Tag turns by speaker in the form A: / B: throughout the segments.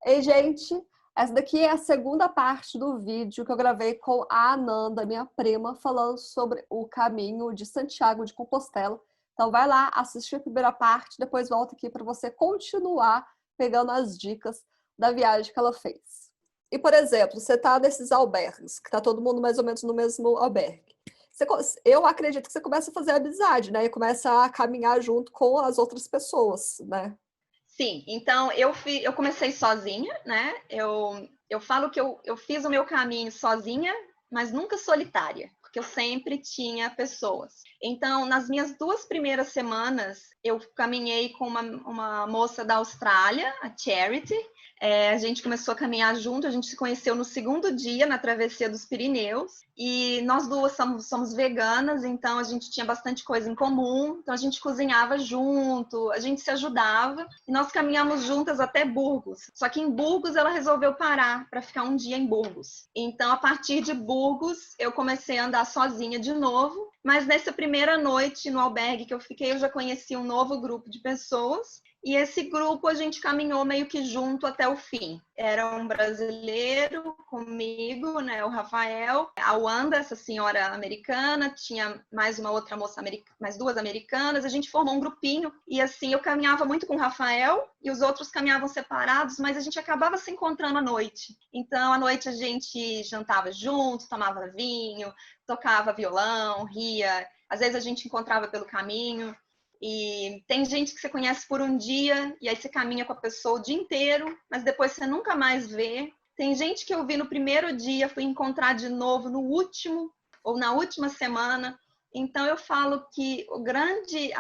A: Ei, gente, essa daqui é a segunda parte do vídeo que eu gravei com a Ananda, minha prima, falando sobre o caminho de Santiago de Compostela. Então vai lá, assiste a primeira parte, depois volta aqui para você continuar pegando as dicas da viagem que ela fez. E, por exemplo, você tá nesses albergues, que tá todo mundo mais ou menos no mesmo albergue. Eu acredito que você começa a fazer amizade, né? E começa a caminhar junto com as outras pessoas, né?
B: Sim, então eu comecei sozinha, né? Eu falo que eu fiz o meu caminho sozinha, mas nunca solitária, porque eu sempre tinha pessoas. Então, nas minhas 2 primeiras semanas, eu caminhei com uma moça da Austrália, a Charity. A gente começou a caminhar junto, a gente se conheceu no segundo dia, na travessia dos Pirineus, e nós duas somos veganas, então a gente tinha bastante coisa em comum, então a gente cozinhava junto, a gente se ajudava, e nós caminhamos juntas até Burgos. Só que em Burgos ela resolveu parar para ficar um dia em Burgos. Então, a partir de Burgos, eu comecei a andar sozinha de novo, mas nessa primeira noite no albergue que eu fiquei, eu já conheci um novo grupo de pessoas. E esse grupo a gente caminhou meio que junto até o fim. Era um brasileiro comigo, né, o Rafael, a Wanda, essa senhora americana, tinha mais uma outra moça americana, mais duas americanas. A gente formou um grupinho e assim eu caminhava muito com o Rafael e os outros caminhavam separados, mas a gente acabava se encontrando à noite. Então à noite a gente jantava junto, tomava vinho, tocava violão, ria. Às vezes a gente encontrava pelo caminho. E tem gente que você conhece por um dia e aí você caminha com a pessoa o dia inteiro, mas depois você nunca mais vê. Tem gente que eu vi no primeiro dia, fui encontrar de novo no último ou na última semana. Então eu falo que o grande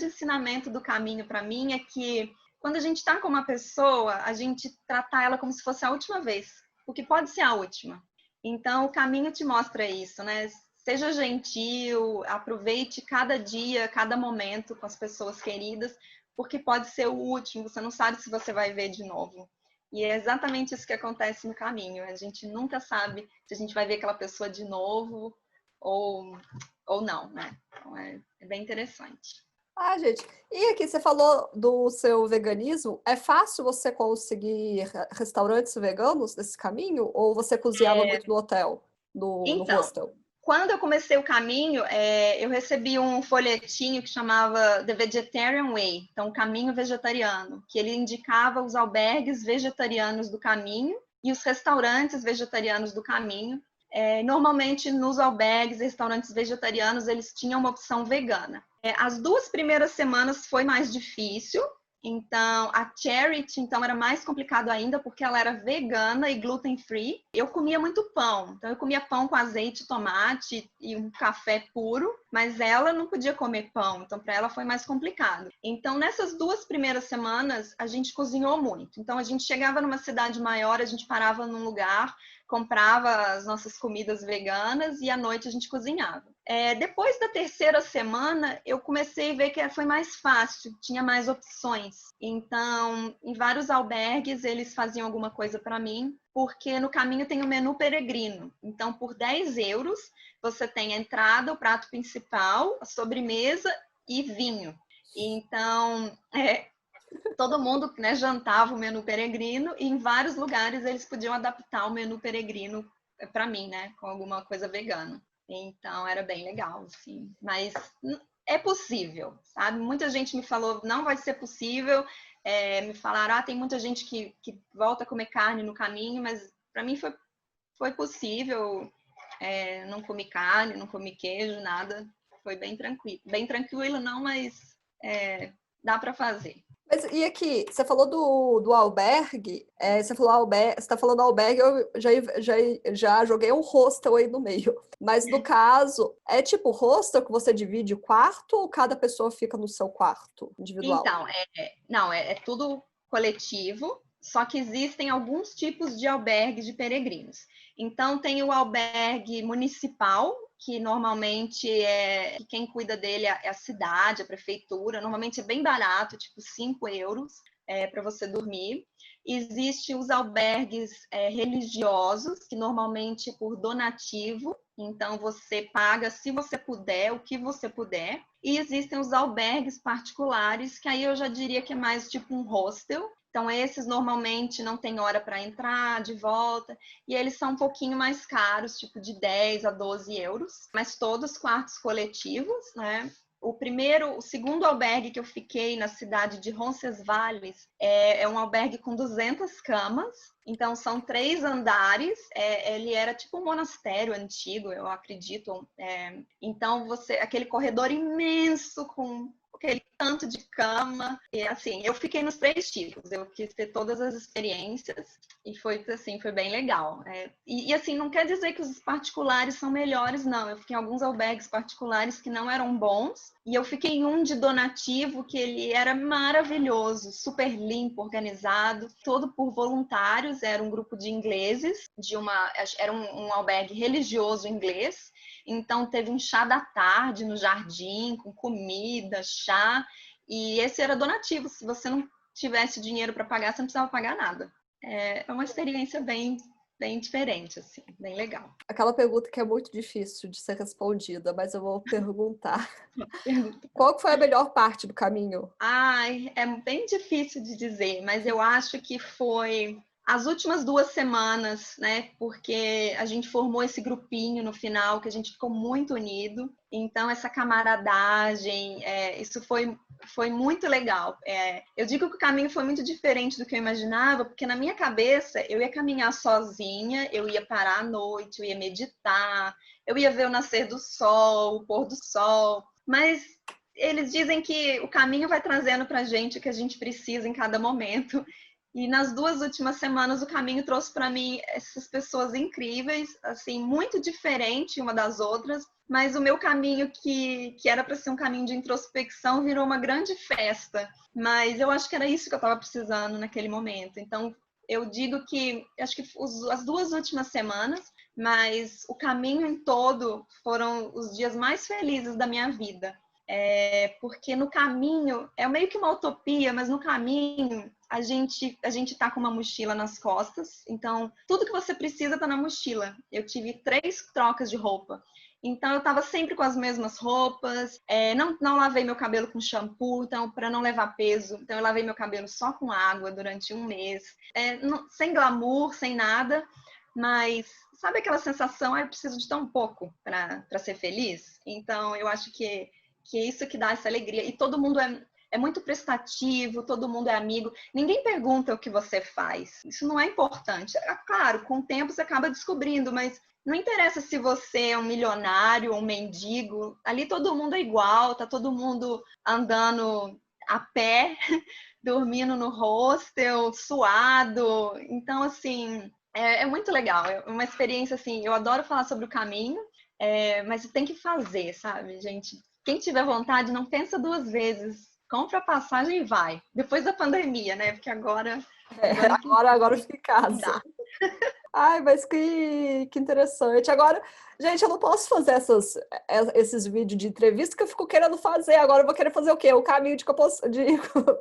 B: ensinamento do caminho para mim é que quando a gente está com uma pessoa, a gente tratar ela como se fosse a última vez, porque pode ser a última. Então o caminho te mostra isso, né? Seja gentil, aproveite cada dia, cada momento com as pessoas queridas, porque pode ser o último, você não sabe se você vai ver de novo. E é exatamente isso que acontece no caminho. A gente nunca sabe se a gente vai ver aquela pessoa de novo ou, ou não, né? Então é bem interessante.
A: Ah, gente, e aqui você falou do seu veganismo. É fácil você conseguir restaurantes veganos nesse caminho? Ou você cozinhava muito no hotel, no
B: Então,
A: hostel?
B: quando eu comecei o caminho, eu recebi um folhetinho que chamava The Vegetarian Way, então o caminho vegetariano, que ele indicava os albergues vegetarianos do caminho e os restaurantes vegetarianos do caminho. Normalmente nos albergues e restaurantes vegetarianos eles tinham uma opção vegana. As 2 primeiras semanas foi mais difícil. Então, a Charity, então, era mais complicado ainda, porque ela era vegana e gluten free. Eu comia muito pão. Então, eu comia pão com azeite, tomate e um café puro, mas ela não podia comer pão. Então, para ela foi mais complicado. Então, nessas 2 primeiras semanas, a gente cozinhou muito. Então, a gente chegava numa cidade maior, a gente parava num lugar, comprava as nossas comidas veganas e à noite a gente cozinhava. Depois da terceira semana, eu comecei a ver que foi mais fácil, tinha mais opções. Então, em vários albergues, eles faziam alguma coisa para mim, porque no caminho tem o menu peregrino. Então, por 10 euros, você tem a entrada, o prato principal, a sobremesa e vinho. Então, todo mundo, né, jantava o menu peregrino e em vários lugares eles podiam adaptar o menu peregrino para mim, né, com alguma coisa vegana. Então era bem legal, assim. Mas é possível, sabe? Muita gente me falou, não vai ser possível. Me falaram, tem muita gente que volta a comer carne no caminho, mas para mim foi possível. Não comi carne, não comi queijo, nada. Foi bem tranquilo. Bem tranquilo não, mas dá para fazer.
A: Mas e aqui, você falou do albergue, você falou albergue, você tá falando albergue, eu já joguei um hostel aí no meio. Mas no caso, é tipo hostel que você divide o quarto ou cada pessoa fica no seu quarto individual?
B: Então, não, é tudo coletivo, só que existem alguns tipos de albergues de peregrinos. Então, tem o albergue municipal, que normalmente que quem cuida dele é a cidade, a prefeitura. Normalmente é bem barato, tipo 5 euros para você dormir. Existem os albergues religiosos, que normalmente é por donativo, então você paga se você puder, o que você puder. E existem os albergues particulares, que aí eu já diria que é mais tipo um hostel, Então, esses normalmente não tem hora para entrar, de volta, e eles são um pouquinho mais caros, tipo de 10 a 12 euros, mas todos quartos coletivos, né? O segundo albergue que eu fiquei na cidade de Roncesvalles é um albergue com 200 camas, então são 3 andares, ele era tipo um monastério antigo, eu acredito. Então, aquele corredor imenso com aquele tanto de cama, e assim, eu fiquei nos 3 tipos, eu quis ter todas as experiências, e foi assim, foi bem legal. E assim, não quer dizer que os particulares são melhores, não, eu fiquei em alguns albergues particulares que não eram bons, e eu fiquei em um de donativo, que ele era maravilhoso, super limpo, organizado, todo por voluntários, era um grupo de ingleses, era um albergue religioso inglês, então teve um chá da tarde no jardim, com comida, chá, e esse era donativo. Se você não tivesse dinheiro para pagar, você não precisava pagar nada. É uma experiência bem diferente, assim, bem legal.
A: Aquela pergunta que é muito difícil de ser respondida, mas eu vou perguntar. Qual foi a melhor parte do caminho?
B: Ai, é bem difícil de dizer, mas eu acho que foi as últimas 2 semanas, né? Porque a gente formou esse grupinho no final, que a gente ficou muito unido. Então, essa camaradagem, isso foi muito legal. Eu digo que o caminho foi muito diferente do que eu imaginava, porque na minha cabeça eu ia caminhar sozinha, eu ia parar à noite, eu ia meditar, eu ia ver o nascer do sol, o pôr do sol. Mas eles dizem que o caminho vai trazendo para a gente o que a gente precisa em cada momento. E nas 2 últimas semanas, o caminho trouxe para mim essas pessoas incríveis, assim, muito diferente uma das outras, mas o meu caminho, que era para ser um caminho de introspecção, virou uma grande festa. Mas eu acho que era isso que eu estava precisando naquele momento. Então, eu digo que, acho que as 2 últimas semanas, mas o caminho em todo foram os dias mais felizes da minha vida. Porque no caminho, é meio que uma utopia, mas no caminho a gente tá com uma mochila nas costas, então tudo que você precisa tá na mochila. Eu tive 3 trocas de roupa, então eu estava sempre com as mesmas roupas, não lavei meu cabelo com shampoo, então para não levar peso, então eu lavei meu cabelo só com água durante 1 mês, sem glamour, sem nada, mas sabe aquela sensação, eu preciso de tão pouco para ser feliz? Então eu acho que é isso que dá essa alegria. E todo mundo é muito prestativo, todo mundo é amigo. Ninguém pergunta o que você faz. Isso não é importante. Claro, com o tempo você acaba descobrindo, mas não interessa se você é um milionário ou um mendigo. Ali todo mundo é igual, tá todo mundo andando a pé, dormindo no hostel, suado. Então, assim, é muito legal. É uma experiência, assim, eu adoro falar sobre o caminho, mas tem que fazer, sabe, gente? Quem tiver vontade, não pensa 2 vezes. Compra a passagem e vai. Depois da pandemia, né? Porque agora
A: Agora fica em
B: não dá.
A: casa. Ai, mas que interessante. Agora, gente, eu não posso fazer esses vídeos de entrevista que eu fico querendo fazer. Agora eu vou querer fazer o quê? O caminho de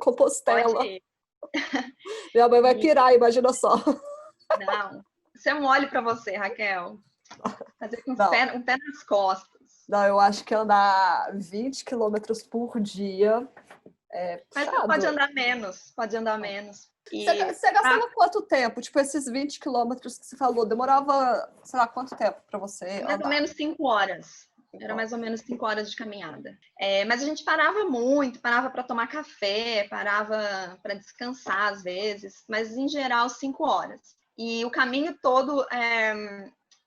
A: Compostela.
B: Pode ir.
A: Minha mãe vai pirar, imagina só.
B: Não. Isso é mole para você, Raquel. Fazer com um pé nas costas.
A: Não, eu acho que andar 20 quilômetros por dia é puxado.
B: Mas pode andar menos. Pode andar menos.
A: Você gastava quanto tempo? Tipo, esses 20 quilômetros que você falou, demorava, sei lá, quanto tempo para você andar?
B: Mais ou menos 5 horas. Era mais ou menos 5 horas de caminhada. Mas a gente parava muito, parava para tomar café, parava para descansar às vezes, mas em geral 5 horas. E o caminho todo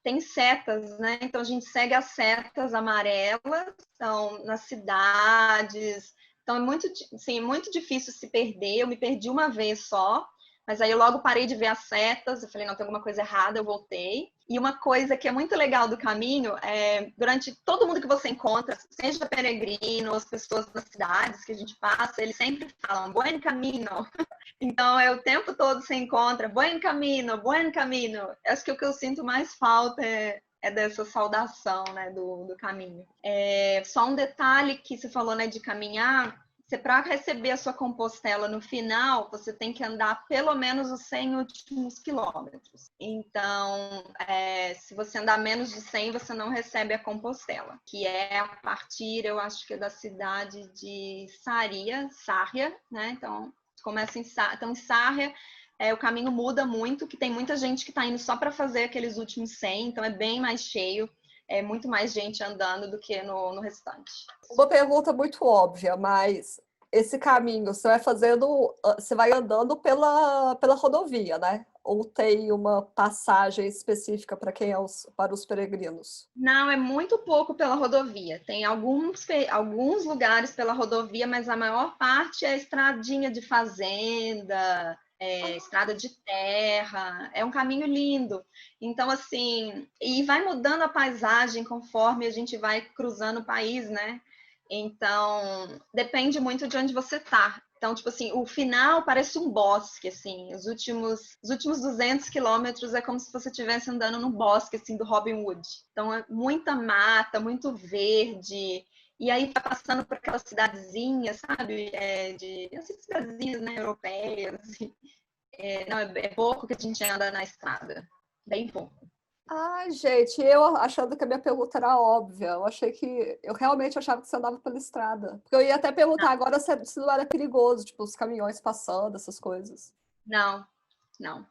B: tem setas, né? Então a gente segue as setas amarelas, então nas cidades. Então é muito difícil se perder. Eu me perdi uma vez só, mas aí eu logo parei de ver as setas. Eu falei, não, tem alguma coisa errada, eu voltei. E uma coisa que é muito legal do caminho durante todo mundo que você encontra, seja peregrino, as pessoas das cidades que a gente passa, eles sempre falam buen camino. Então, o tempo todo você encontra buen camino, buen camino. Acho que o que eu sinto mais falta é dessa saudação, né, do caminho. Só um detalhe que você falou, né, de caminhar, para receber a sua compostela no final, você tem que andar pelo menos os 100 últimos quilômetros. Então, se você andar menos de 100, você não recebe a compostela, que é a partir, eu acho que é da cidade de Sarria, né? Então, começa então em Sarria, o caminho muda muito, que tem muita gente que está indo só para fazer aqueles últimos 100, então é bem mais cheio, é muito mais gente andando do que no restante.
A: Uma pergunta muito óbvia, mas esse caminho você vai fazendo, você vai andando pela rodovia, né? Ou tem uma passagem específica para para os peregrinos?
B: Não, é muito pouco pela rodovia. Tem alguns lugares pela rodovia, mas a maior parte é estradinha de fazenda, estrada de terra. É um caminho lindo. Então, assim, e vai mudando a paisagem conforme a gente vai cruzando o país, né? Então, depende muito de onde você tá. Então, tipo assim, o final parece um bosque, assim. Os últimos 200 quilômetros é como se você estivesse andando num bosque, assim, do Robin Hood. Então, é muita mata, muito verde. E aí tá passando por aquelas cidadezinhas, sabe? Essas cidadezinhas, né, europeias. Não, é pouco que a gente anda na estrada. Bem pouco.
A: Ai, gente, eu achando que a minha pergunta era óbvia. Eu realmente achava que você andava pela estrada. Porque eu ia até perguntar agora se não era perigoso, tipo, os caminhões passando, essas coisas.
B: Não, não.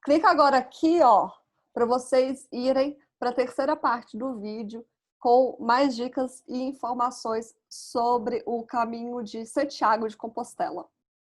A: Clica agora aqui, ó, para vocês irem para a terceira parte do vídeo com mais dicas e informações sobre o caminho de Santiago de Compostela.